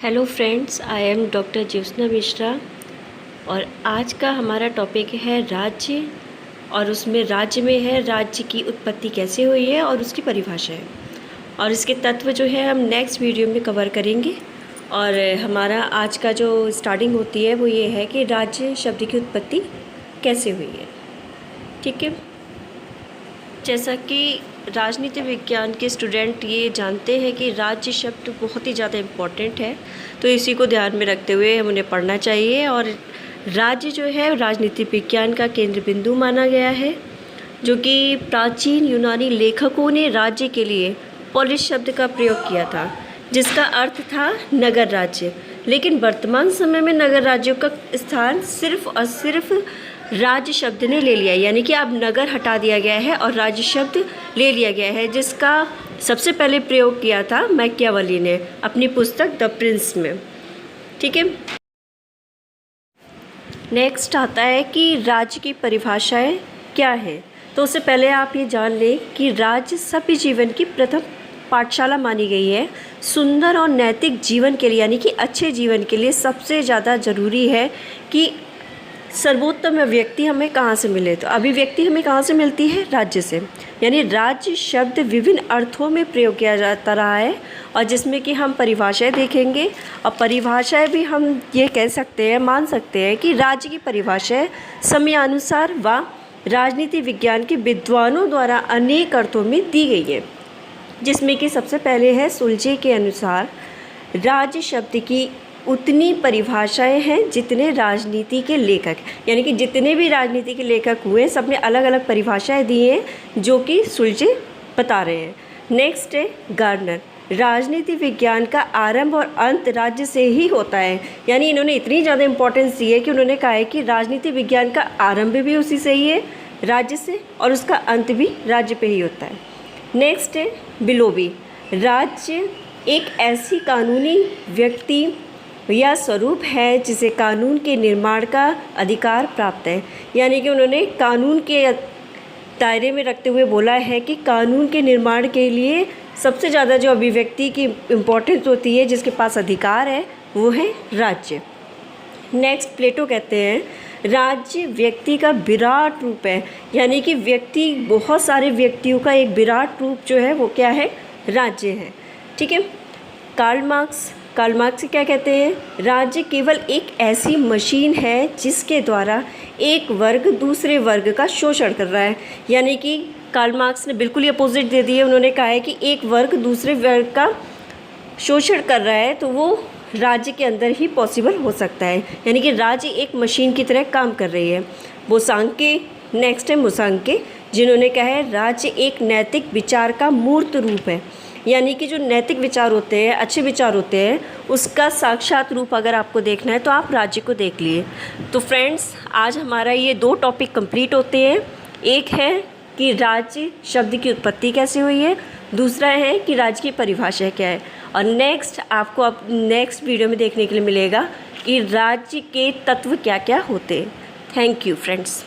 Hello friends, I am doctor Jyotsna Mishra और आज का हमारा टॉपिक है राज्य। और उसमें राज्य में है राज्य की उत्पत्ति कैसे हुई है और उसकी परिभाषा है, और इसके तत्व जो है हम नेक्स्ट वीडियो में कवर करेंगे। और हमारा आज का जो स्टार्टिंग होती है वो ये है कि राज्य शब्द की उत्पत्ति कैसे हुई है। ठीक है, जैसा कि राजनीति विज्ञान के स्टूडेंट ये जानते हैं कि राज्य शब्द बहुत ही ज़्यादा इम्पोर्टेंट है, तो इसी को ध्यान में रखते हुए हम उन्हें पढ़ना चाहिए। और राज्य जो है राजनीति विज्ञान का केंद्र बिंदु माना गया है, जो कि प्राचीन यूनानी लेखकों ने राज्य के लिए पोलिस शब्द का प्रयोग किया था, जिसका अर्थ था नगर राज्य। लेकिन वर्तमान समय में नगर राज्यों का स्थान सिर्फ और सिर्फ राज्य शब्द ने ले लिया, यानी कि अब नगर हटा दिया गया है और राज्य शब्द ले लिया गया है, जिसका सबसे पहले प्रयोग किया था मैकियावेली ने अपनी पुस्तक द प्रिंस में। ठीक है, नेक्स्ट आता है कि राज्य की परिभाषाएं क्या है। तो उससे पहले आप ये जान लें कि राज्य सभी जीवन की प्रथम पाठशाला मानी गई है। सुंदर और नैतिक जीवन के लिए, यानी कि अच्छे जीवन के लिए सबसे ज़्यादा ज़रूरी है कि सर्वोत्तम व्यक्ति हमें कहाँ से मिले। तो अभिव्यक्ति हमें कहाँ से मिलती है? राज्य से। यानी राज्य शब्द विभिन्न अर्थों में प्रयोग किया जाता रहा है, और जिसमें कि हम परिभाषाएं देखेंगे। और परिभाषाएं भी हम ये कह सकते हैं, मान सकते हैं कि राज्य की परिभाषाएं समयानुसार व राजनीति विज्ञान के विद्वानों द्वारा अनेक अर्थों में दी गई है, जिसमें कि सबसे पहले है सुलझे के अनुसार राज्य शब्द की उतनी परिभाषाएं हैं जितने राजनीति के लेखक, यानी कि जितने भी राजनीति के लेखक हुए सब ने अलग अलग परिभाषाएं दी हैं, जो कि सुलझे बता रहे हैं। नेक्स्ट है गार्डनर। राजनीति विज्ञान का आरंभ और अंत राज्य से ही होता है, यानी इन्होंने इतनी ज़्यादा इंपॉर्टेंस दी है कि उन्होंने कहा है कि राजनीति विज्ञान का आरंभ भी उसी से ही है, राज्य से, और उसका अंत भी राज्य पे ही होता है। नेक्स्ट है बिलोबी। राज्य एक ऐसी कानूनी व्यक्ति या स्वरूप है जिसे कानून के निर्माण का अधिकार प्राप्त है, यानी कि उन्होंने कानून के दायरे में रखते हुए बोला है कि कानून के निर्माण के लिए सबसे ज़्यादा जो अभिव्यक्ति की इम्पोर्टेंस होती है, जिसके पास अधिकार है, वो है राज्य। नेक्स्ट प्लेटो कहते हैं राज्य व्यक्ति का विराट रूप है, यानी कि व्यक्ति, बहुत सारे व्यक्तियों का एक विराट रूप जो है वो क्या है? राज्य है। ठीक है, कार्ल मार्क्स क्या कहते हैं? राज्य केवल एक ऐसी मशीन है जिसके द्वारा एक वर्ग दूसरे वर्ग का शोषण कर रहा है, यानी कि कार्ल मार्क्स ने बिल्कुल ही अपोजिट दे दिए। उन्होंने कहा है कि एक वर्ग दूसरे वर्ग का शोषण कर रहा है, तो वो राज्य के अंदर ही पॉसिबल हो सकता है, यानी कि राज्य एक मशीन की तरह काम कर रही है। बोसांके, नेक्स्ट है मुसांके, जिन्होंने कहा है राज्य एक नैतिक विचार का मूर्त रूप है, यानी कि जो नैतिक विचार होते हैं, अच्छे विचार होते हैं, उसका साक्षात रूप अगर आपको देखना है तो आप राज्य को देख लिए। तो फ्रेंड्स, आज हमारा ये 2 टॉपिक कंप्लीट होते हैं। एक है कि राज्य शब्द की उत्पत्ति कैसे हुई है, दूसरा है कि राज्य की परिभाषा क्या है। और नेक्स्ट आपको अब नेक्स्ट वीडियो में देखने के लिए मिलेगा कि राज्य के तत्व क्या क्या होते हैं। Thank you friends.